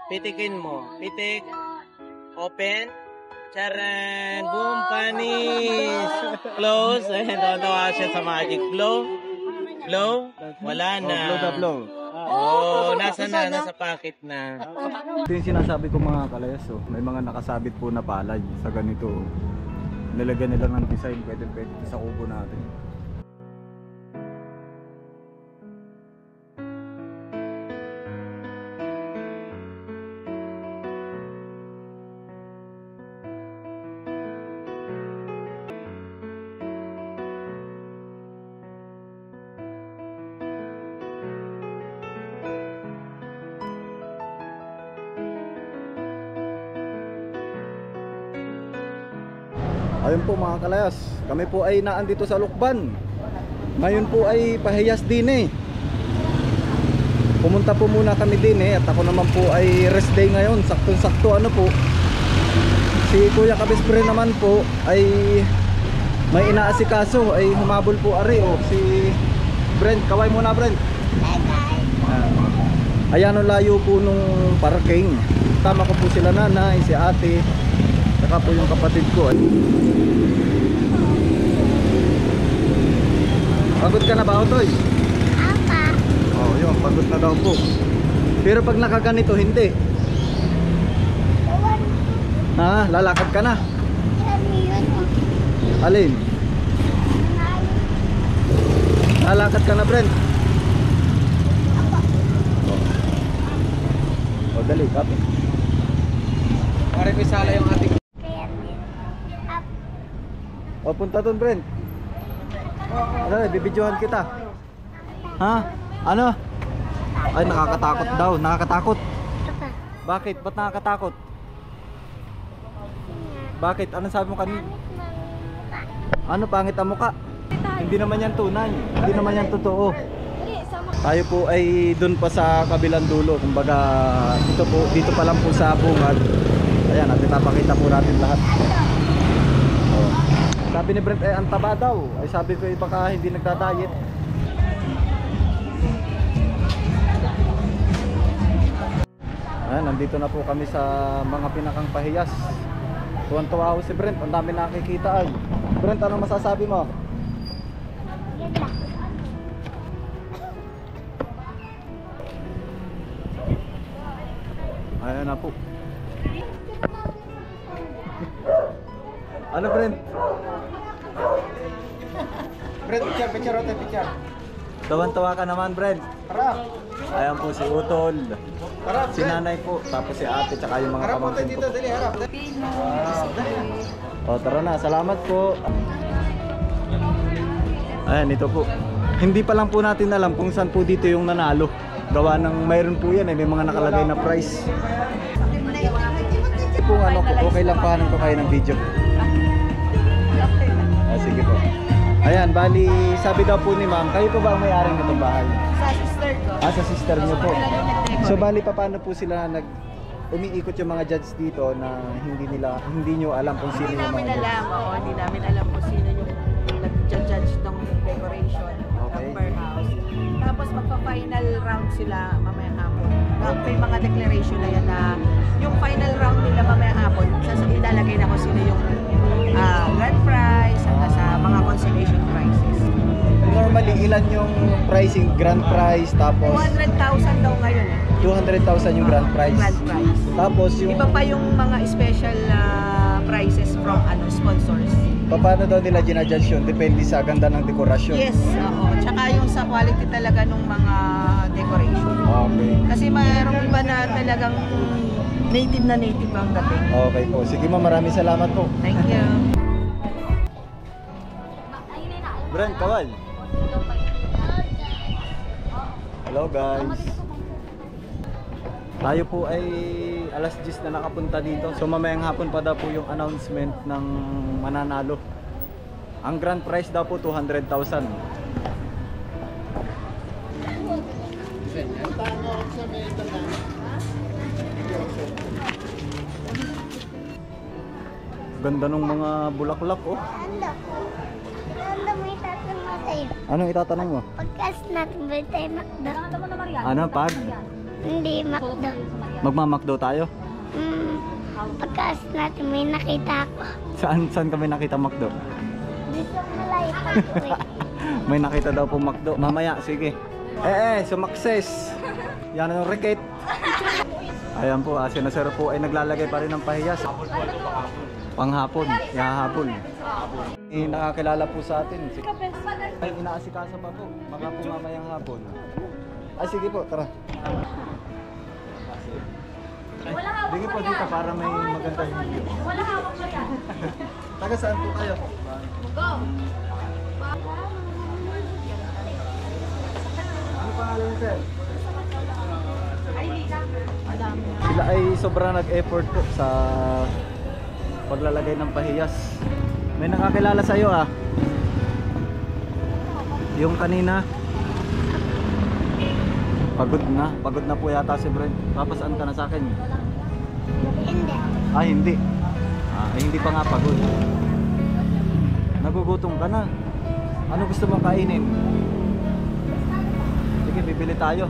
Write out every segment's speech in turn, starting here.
Pitikin mo. Pitik. Open. Charan. Boom. Panis. Close. Ayan, tawa siya sa magic. Blow. Blow. Wala na. Blow the blow. Oh, nasa na. Nasa pocket na. Ito yung sinasabi ko mga kalayas. Oh. May mga nakasabit po na palay sa ganito. Oh. Nilagyan nila ng design. Pwede sa kubo natin. Ayun po mga kalayas, kami po ay naandito sa Lukban. Ngayon po ay pahiyas din eh. Pumunta po muna kami din eh. At ako naman po ay rest day ngayon. Saktong-sakto ano po. Si Kuya Kabispre naman po ay may inaasikaso. Ay humabol po ari oh. Si Brent, kaway muna Brent. Ayan ang layo po nung parking. Tama ko po sila nanay, si ate, saka po yung kapatid ko. Pagod ka na ba, Otoy? Apa? Oh, yun, pagod na daw po. Pero pag nakaganito, hindi. Ha? Lalakad ka na? Alin? Lalakad ka na, Brent? Oh, dali, kape. Pare, may sala yung ating... O, punta dun, Brent. Ano, bibidyohan kita. Ha? Ano? Ay, nakakatakot daw. Nakakatakot. Bakit? Ba't nakakatakot? Bakit? Ano sabi mo kanina? Ano, pangit ang muka? Hindi naman yan tunay. Hindi naman yan totoo. Tayo po ay dun pa sa kabilang dulo. Kumbaga, ito po, dito pa lang po sa bungad. Ayan, at pinapakita po natin lahat. Oh. Sabi ni Brent ay ang taba daw. Ay sabi ko baka hindi nagda-diet. Ayan, nandito na po kami sa mga pinakang pahiyas. Tuwan-tuwa ako si Brent. Ang dami nakikita ay. Brent, ano masasabi mo? Ayan na po. Ano, Brent? Brent, picture, picture. Tawan-tawa ka naman, Brent. Tara. Ayan po si Utol. Tara, Si nanay po. Tapos si ate, tsaka yung mga pamangkin ko. dali, harap. O, tara na. Salamat po. Ayan, ito po. Hindi pa lang po natin alam kung saan po dito yung nanalo. Gawa ng mayroon po yan eh. May mga nakalagay na price. Kung ano, okay lang pahanan ko kayo ng video. Sige po. Ayan, bali, sabi daw po ni ma'am, kayo po ba ang may-ari ng itong bahay? Sa sister ko. Sa sister niyo po. So bali, paano po sila umiikot yung mga judge dito na hindi niyo alam kung sino yung mga judge? Hindi namin alam kung sino yung nag-judge ng decoration Okay. ng per house. Tapos magpa-final round sila mamayang hapon. Tapos may mga declaration na yan na yung final round nila mamayang hapon, ilalagay na kung sino yung grand prize hanggang sa mga consolation prizes. Normally, ilan yung pricing? Grand prize, tapos 200,000 daw ngayon eh. 200,000 yung grand prize. Grand prize. Tapos yung Iba pa yung mga special prizes from sponsors. paano daw nila ginajudge yun? Depende sa ganda ng dekorasyon. Yes, oo. Tsaka yung sa quality talaga ng mga decoration. Okay. Kasi mayroong iba na talagang native na native ang dating. Okay po. Sige ma'am, maraming salamat po. Thank you. Brent, kawal. Hello guys. Tayo po ay alas 10 na nakapunta dito. So mamayang hapon pa daw po yung announcement ng mananalo. Ang grand prize daw po 200,000. Ganda ng mga bulaklak oh. Ano mo itatanong mo sa'yo? Anong itatanong mo? Pagkas natin ba tayo makda? Ano pag? Hindi, McDo. Magmamakdo tayo? Pagkaas natin may nakita ako. Saan kami nakita McDo? Dito malay pa. May nakita daw po McDo. Mamaya, sige. Sumakses. Yan ang reket. Ayan po, si Nasir po ay naglalagay pa rin ng pahiyas. Panghapon, hapon. Nakakilala po sa atin. Ay, inaasikasa pa po. Baka po mamayang hapon. Ay, sige po, tara. Sige po dito para may magandang video. Taga saan po kayo? Ano pangalan niyo, sir? Sila ay sobrang nag-effort po sa paglalagay ng pahiyas. May nakakilala sa iyo ah. Yung kanina pagod na po yata si Brent. Papasaan ka na sa akin? Hindi. Ah, hindi. Hindi pa nga pagod. Nagugutom ka na. Ano gusto mong kainin? Sige, bibili tayo.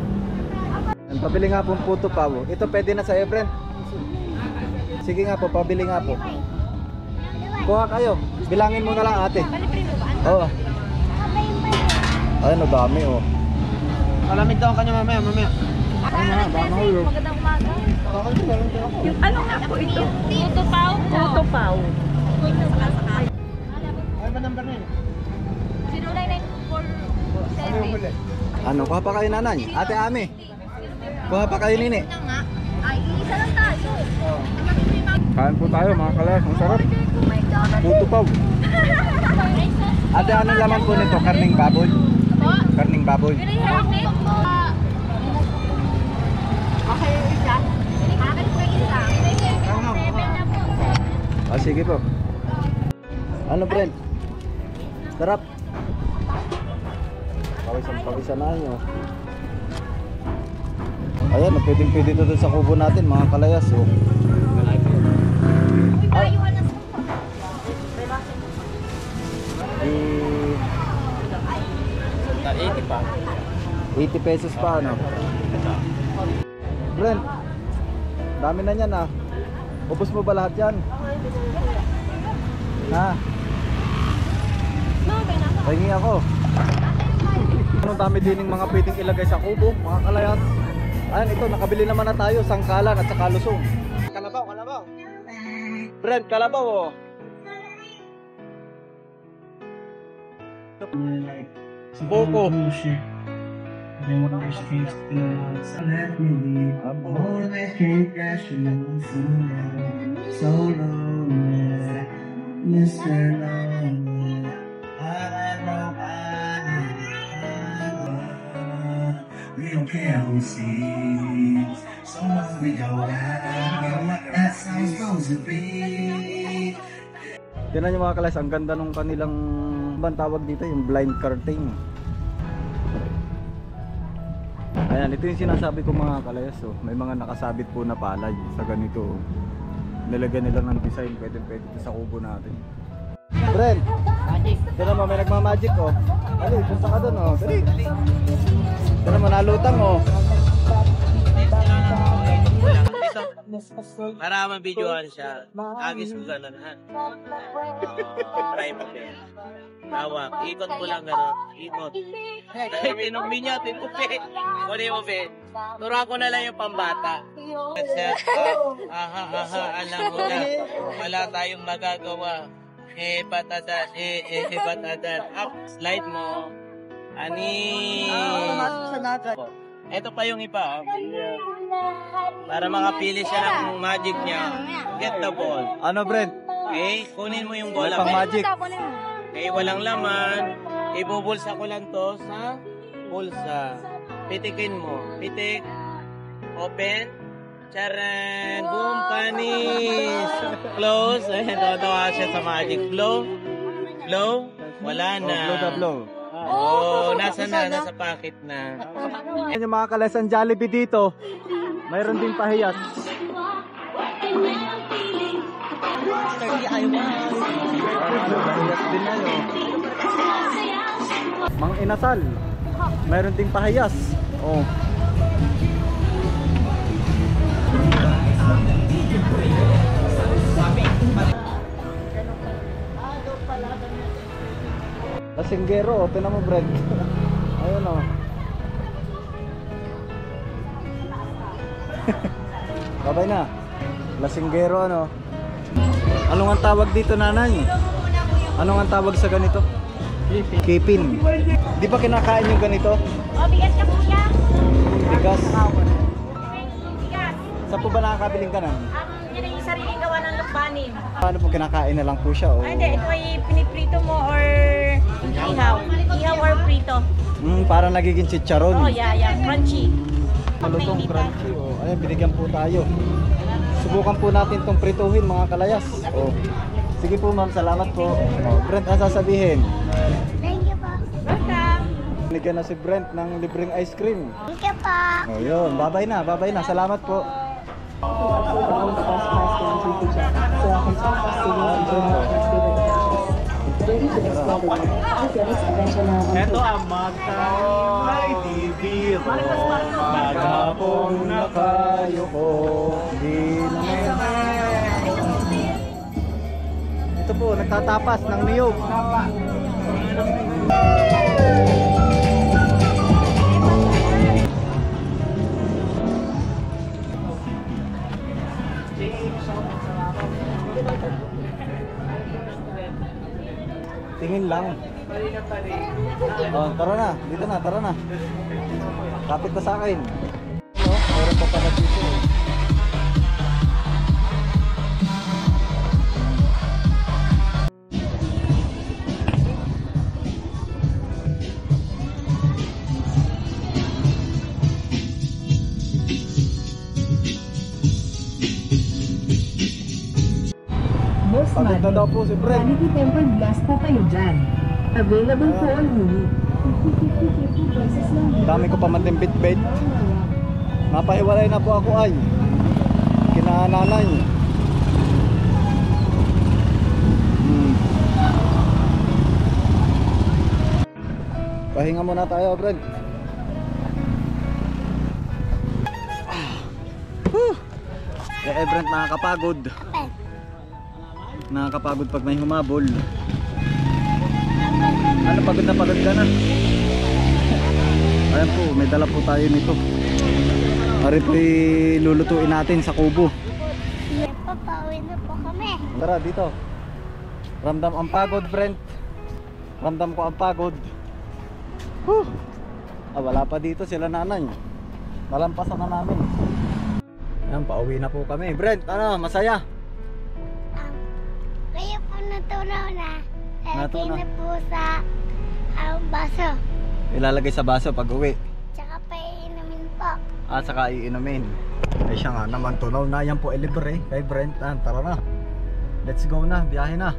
Pabili nga po puto pao. Ito pwede na sa Brent. Sige nga po, pabili nga po. Kuha kayo. Bilangin mo na lang ate. Oo. Ay, dami oh. Malamig daw ang kanya mamaya. Magandang umaga. Yung ano nga po ito? Puto pao po. Puto pao. Ano ba number na yun? 0994. Ano, kuha pa kayo nanay? Ate Ami. Kuha pa kayo nini. Ay, isa lang tayo. Kain po tayo mga kalas. Ang sarap. Puto pao. Ate, anong laman po nito? Karning baboy? Karning baboy. Okay, isa. Akin po isa. Ah, sige po. Ano, Brent? Sarap. Pawisan na nyo. Ayan, pwede ito dun sa kubo natin, mga kalayas. Oh. Eh, 80 pa. 80 pesos pa, ano? Brent, dami na yan ah. Ubus mo ba lahat yan? Ha? Pahingi ako. Anong dami din ng mga pwedeng ilagay sa kubo, mga kalayas. Ayan, ito, nakabili naman na tayo, sangkalan at saka lusong. Kalabaw. Brent, kalabaw oh. Boko. We don't care who sees, so long we go down, like that's how it's supposed to be. Tingnan nyo mga kalas, ang ganda nung kanilang bang tawag dito, yung blind curtain. Ayan, ito yung sinasabi ko mga kalayas. Oh. May mga nakasabit po na palay sa ganito. Oh. Nilagyan nila ng design, pwede ito sa kubo natin. Brent, tignan mo, may nagmamagic oh. Ali, punta ka dun oh. Dali. Tignan mo, nalutang oh. Para mabidyohan siya. Agis ko gano'n ha. Try pa din. Tawag. Ikot ko lang gano'n. Ikot. Kahit inumin niya, tinupi. Kunin mo, be. Turuan ko na lang yung pambata. Alam mo na. Wala tayong magagawa. Patatan. Patatan. Up. Slide mo. Ani. Ito pa yung iba. Para makapili siya ng magic niya. Get the ball. Ano Brent? Okay? Kunin mo yung May bola. pang magic. Okay, walang laman. Ibubulsa ko lang to sa bulsa. Pitikin mo. Pitik. Open. Charan. Boom. Panis. Close. Ayan, tawa siya sa magic. Blow. Blow. Wala na. Blow the blow. Oh, nasa na? Nasa packet na. Ayan yung mga kalas, ang Jollibee dito. Mayroon din pahiyas. Pahiyas din na yun. Mang inasal. Mayroon ding pahiyas. Oh. lasinggero. Tinan mo, Brent. Ayun o. Babay na. Lasinggero ano. Anong ang tawag dito, nanay? Anong ang tawag sa ganito? Kipin. Di ba kinakain yung ganito? O, bigas ka po siya. Bigas. Bigas. Saan po ba nakakabiling ka nan? Yan yung sariling gawa ng lukbanin. Paano po kinakain na lang po siya? O? Ay, hindi. Ito ay piniprito mo or ihaw. Ihaw or prito. Parang nagiging chicharon. Oh, yeah. Crunchy. Malutong crunchy. O. Ayan, binigyan po tayo. Subukan po natin tong prituhin mga kalayas. O. Sige po ma'am, salamat po. O, Brent, ang sasabihin? Thank you po. Welcome. Binigyan na si Brent ng libreng ice cream. Thank you po. O yun, babay na. Salamat po. Ito ang magkay bibiro. Magapong nakayuko. Di naman. Ito po, nagtatapas ng niyog. Tingin lang. Oh, tara na. Dito na, tara na. Kapit na sa akin. Oh, meron pa pala dito. Pagod na daw po si Brent. Quality tempered glass pa kayo dyan. Available po all unit. 50 pesos lang. Dami ko pa matimbit-bit. Napahiwalay na po ako ay. Kinananay. Pahinga muna tayo, Brent. Brent, nakakapagod. Nakakapagod pag may humabol. Ano, pagod ka na? Ayan po, may dala po tayo nito. Ari po lulutuin natin sa kubo. Papawin na po kami. Tara dito. Ramdam ang pagod, Brent. Ramdam ko ang pagod. Wala pa dito sila nanay. Nalampasan na namin. Ayan, pauwi na po kami. Brent, ano, masaya? Kayo po natunaw na. Natunaw. Na po sa baso. Ilalagay sa baso pag uwi. Tsaka pa iinumin po. At saka iinumin. Ay siya nga naman, tunaw na yan po libre kay Brent. Tara na. Let's go na, biyahe na.